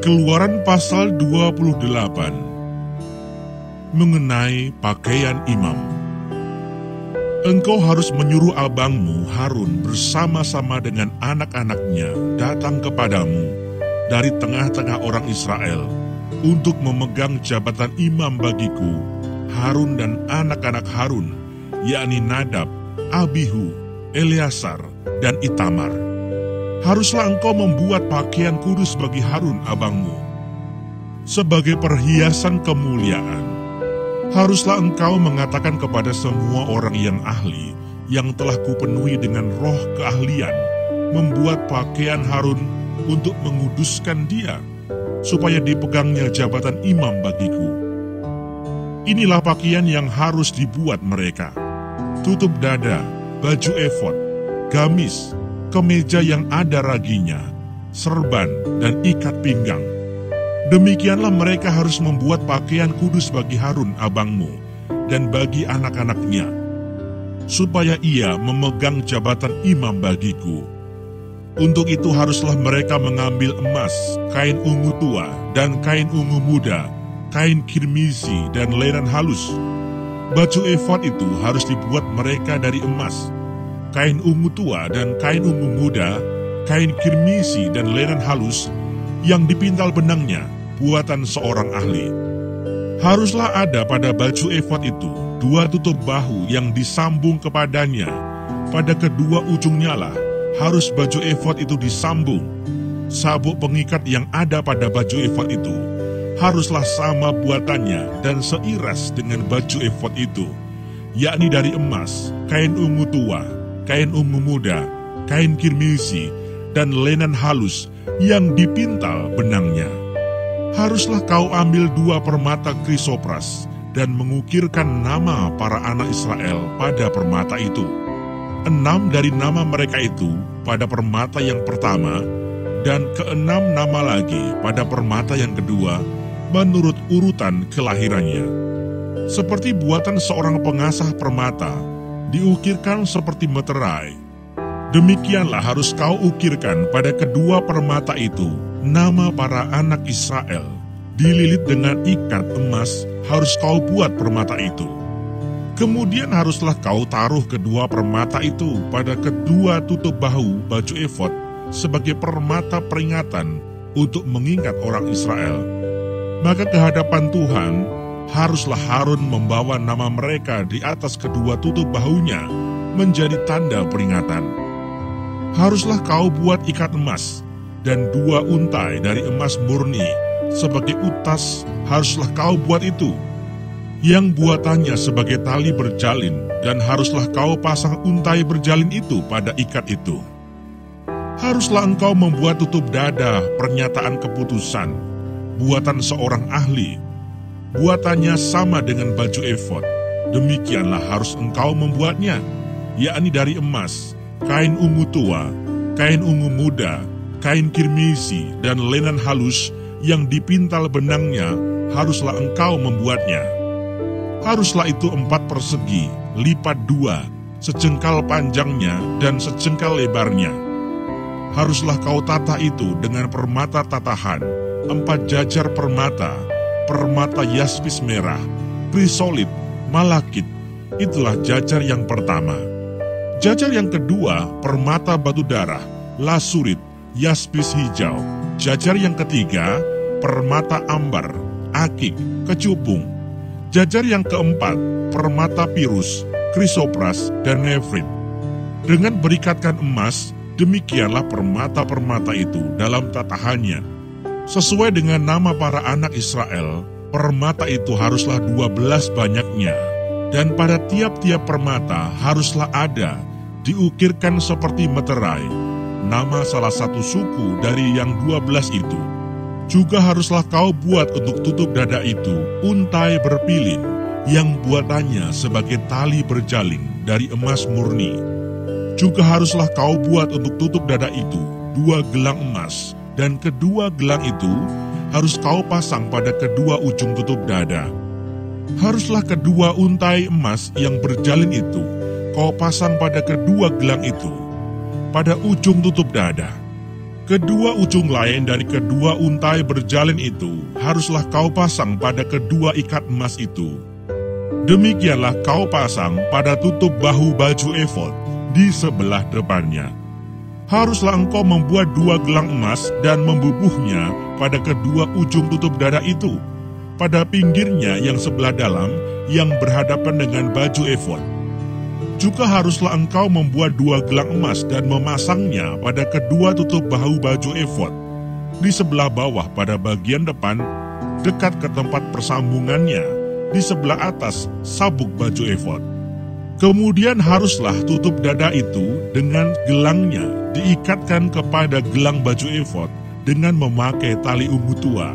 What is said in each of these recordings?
Keluaran pasal 28 mengenai pakaian imam. Engkau harus menyuruh abangmu Harun bersama-sama dengan anak-anaknya datang kepadamu dari tengah-tengah orang Israel untuk memegang jabatan imam bagiku, Harun dan anak-anak Harun, yakni Nadab, Abihu, Eleazar, dan Itamar. Haruslah engkau membuat pakaian kudus bagi Harun abangmu sebagai perhiasan kemuliaan. Haruslah engkau mengatakan kepada semua orang yang ahli, yang telah kupenuhi dengan roh keahlian, membuat pakaian Harun untuk menguduskan dia, supaya dipegangnya jabatan imam bagiku. Inilah pakaian yang harus dibuat mereka: tutup dada, baju efod, gamis, kemeja yang ada raginya, serban, dan ikat pinggang. Demikianlah mereka harus membuat pakaian kudus bagi Harun abangmu dan bagi anak-anaknya, supaya ia memegang jabatan imam bagiku. Untuk itu haruslah mereka mengambil emas, kain ungu tua, dan kain ungu muda, kain kirmizi, dan lenan halus. Baju efod itu harus dibuat mereka dari emas, kain ungu tua dan kain ungu muda, kain kirmizi, dan lenan halus yang dipintal benangnya, buatan seorang ahli. Haruslah ada pada baju efod itu 2 tutup bahu yang disambung kepadanya. Pada kedua ujungnya lah harus baju efod itu disambung. Sabuk pengikat yang ada pada baju efod itu haruslah sama buatannya dan seiras dengan baju efod itu, yakni dari emas, kain ungu tua, kain ungu muda, kain kirmizi, dan lenan halus yang dipintal benangnya. Haruslah kau ambil 2 permata krisopras dan mengukirkan nama para anak Israel pada permata itu. 6 dari nama mereka itu pada permata yang pertama, dan ke-6 nama lagi pada permata yang kedua, menurut urutan kelahirannya. Seperti buatan seorang pengasah permata, diukirkan seperti meterai. Demikianlah harus kau ukirkan pada kedua permata itu nama para anak Israel. Dililit dengan ikat emas harus kau buat permata itu. Kemudian haruslah kau taruh kedua permata itu pada kedua tutup bahu baju efod sebagai permata peringatan untuk mengingat orang Israel. Maka kehadapan Tuhan haruslah Harun membawa nama mereka di atas kedua tutup bahunya menjadi tanda peringatan. Haruslah kau buat ikat emas dan 2 untai dari emas murni sebagai utas, haruslah kau buat itu, yang buatannya sebagai tali berjalin, dan haruslah kau pasang untai berjalin itu pada ikat itu. Haruslah engkau membuat tutup dada pernyataan keputusan, buatan seorang ahli, buatannya sama dengan baju efod. Demikianlah harus engkau membuatnya, yakni dari emas, kain ungu tua, kain ungu muda, kain kirmizi, dan lenan halus yang dipintal benangnya, haruslah engkau membuatnya. Haruslah itu 4 persegi, lipat 2, sejengkal panjangnya dan sejengkal lebarnya. Haruslah kau tata itu dengan permata tatahan, 4 jajar permata, permata yaspis merah, krisolit, malakit. Itulah jajar yang pertama. Jajar yang kedua, permata batu darah, lasurit, yaspis hijau. Jajar yang ketiga, permata ambar, akik, kecubung. Jajar yang keempat, permata pirus, krisopras, dan nefrit. Dengan berikatkan emas, demikianlah permata-permata itu dalam tatahannya. Sesuai dengan nama para anak Israel, permata itu haruslah 12 banyaknya. Dan pada tiap-tiap permata haruslah ada, diukirkan seperti meterai, nama salah satu suku dari yang 12 itu. Juga haruslah kau buat untuk tutup dada itu untai berpilin, yang buatannya sebagai tali berjalin dari emas murni. Juga haruslah kau buat untuk tutup dada itu 2 gelang emas, dan kedua gelang itu harus kau pasang pada kedua ujung tutup dada. Haruslah kedua untai emas yang berjalin itu kau pasang pada kedua gelang itu, pada ujung tutup dada. Kedua ujung lain dari kedua untai berjalin itu haruslah kau pasang pada kedua ikat emas itu. Demikianlah kau pasang pada tutup bahu baju efod di sebelah depannya. Haruslah engkau membuat 2 gelang emas dan membubuhnya pada kedua ujung tutup dada itu, pada pinggirnya yang sebelah dalam yang berhadapan dengan baju efod. Juga haruslah engkau membuat 2 gelang emas dan memasangnya pada kedua tutup bahu baju efod, di sebelah bawah pada bagian depan, dekat ke tempat persambungannya, di sebelah atas sabuk baju efod. Kemudian haruslah tutup dada itu dengan gelangnya diikatkan kepada gelang baju efod dengan memakai tali ungu tua,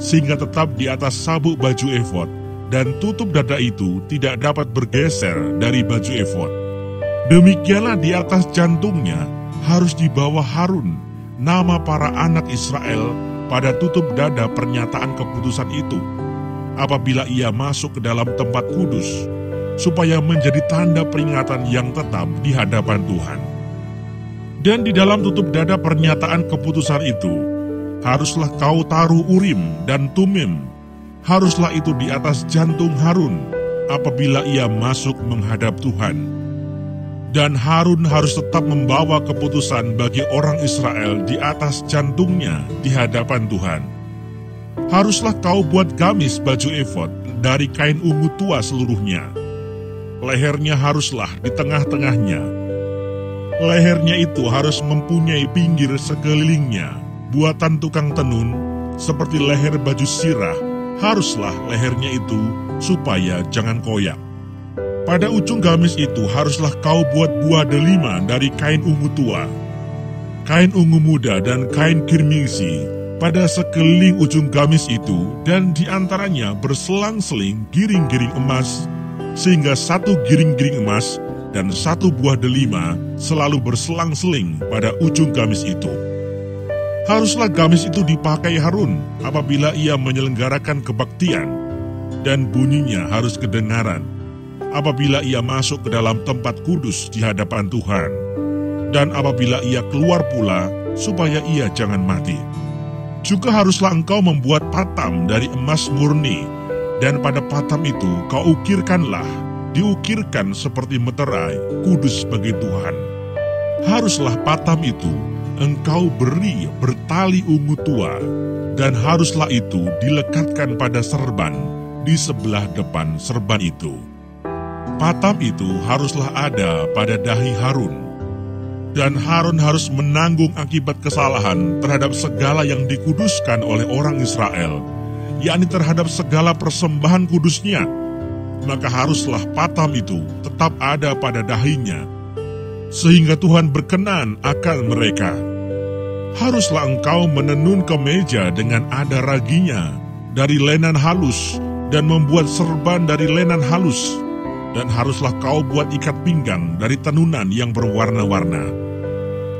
sehingga tetap di atas sabuk baju efod, dan tutup dada itu tidak dapat bergeser dari baju efod. Demikianlah di atas jantungnya harus dibawa Harun nama para anak Israel pada tutup dada pernyataan keputusan itu, apabila ia masuk ke dalam tempat kudus, supaya menjadi tanda peringatan yang tetap di hadapan Tuhan. Dan di dalam tutup dada pernyataan keputusan itu, haruslah kau taruh Urim dan Tumim. Haruslah itu di atas jantung Harun apabila ia masuk menghadap Tuhan. Dan Harun harus tetap membawa keputusan bagi orang Israel di atas jantungnya di hadapan Tuhan. Haruslah kau buat gamis baju efod dari kain ungu tua seluruhnya. Lehernya haruslah di tengah-tengahnya. Lehernya itu harus mempunyai pinggir sekelilingnya, buatan tukang tenun, seperti leher baju sirah. Haruslah lehernya itu supaya jangan koyak. Pada ujung gamis itu haruslah kau buat buah delima dari kain ungu tua, kain ungu muda dan kain kirmisi pada sekeliling ujung gamis itu, dan diantaranya berselang-seling giring-giring emas, sehingga 1 giring-giring emas dan 1 buah delima selalu berselang-seling pada ujung gamis itu. Haruslah gamis itu dipakai Harun apabila ia menyelenggarakan kebaktian, dan bunyinya harus kedengaran apabila ia masuk ke dalam tempat kudus di hadapan Tuhan, dan apabila ia keluar pula supaya ia jangan mati. Juga haruslah engkau membuat patam dari emas murni, dan pada patam itu kau ukirkanlah, diukirkan seperti meterai, kudus bagi Tuhan. Haruslah patam itu engkau beri bertali ungu tua, dan haruslah itu dilekatkan pada serban di sebelah depan serban itu. Patam itu haruslah ada pada dahi Harun, dan Harun harus menanggung akibat kesalahan terhadap segala yang dikuduskan oleh orang Israel, yakni terhadap segala persembahan kudusnya. Maka haruslah patam itu tetap ada pada dahinya, sehingga Tuhan berkenan akan mereka. Haruslah engkau menenun kemeja dengan ada raginya dari lenan halus, dan membuat serban dari lenan halus, dan haruslah kau buat ikat pinggang dari tenunan yang berwarna-warna.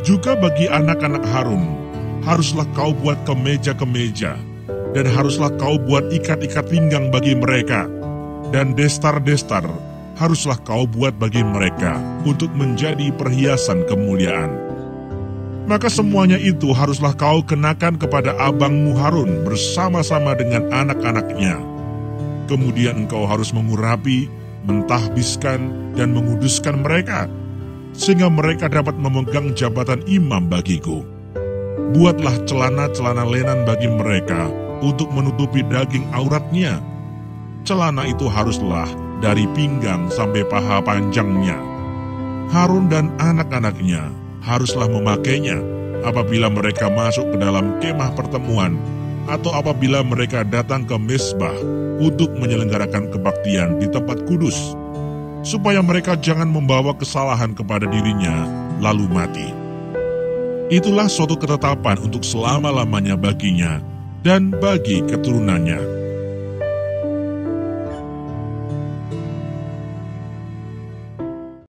Juga bagi anak-anak Harun, haruslah kau buat kemeja-kemeja, dan haruslah kau buat ikat-ikat pinggang bagi mereka, dan destar-destar haruslah kau buat bagi mereka untuk menjadi perhiasan kemuliaan. Maka semuanya itu haruslah kau kenakan kepada abangmu Harun bersama-sama dengan anak-anaknya. Kemudian engkau harus mengurapi, mentahbiskan, dan menguduskan mereka, sehingga mereka dapat memegang jabatan imam bagiku. Buatlah celana-celana lenan bagi mereka untuk menutupi daging auratnya. Celana itu haruslah dari pinggang sampai paha panjangnya. Harun dan anak-anaknya haruslah memakainya apabila mereka masuk ke dalam kemah pertemuan, atau apabila mereka datang ke mezbah untuk menyelenggarakan kebaktian di tempat kudus, supaya mereka jangan membawa kesalahan kepada dirinya lalu mati. Itulah suatu ketetapan untuk selama-lamanya baginya dan bagi keturunannya.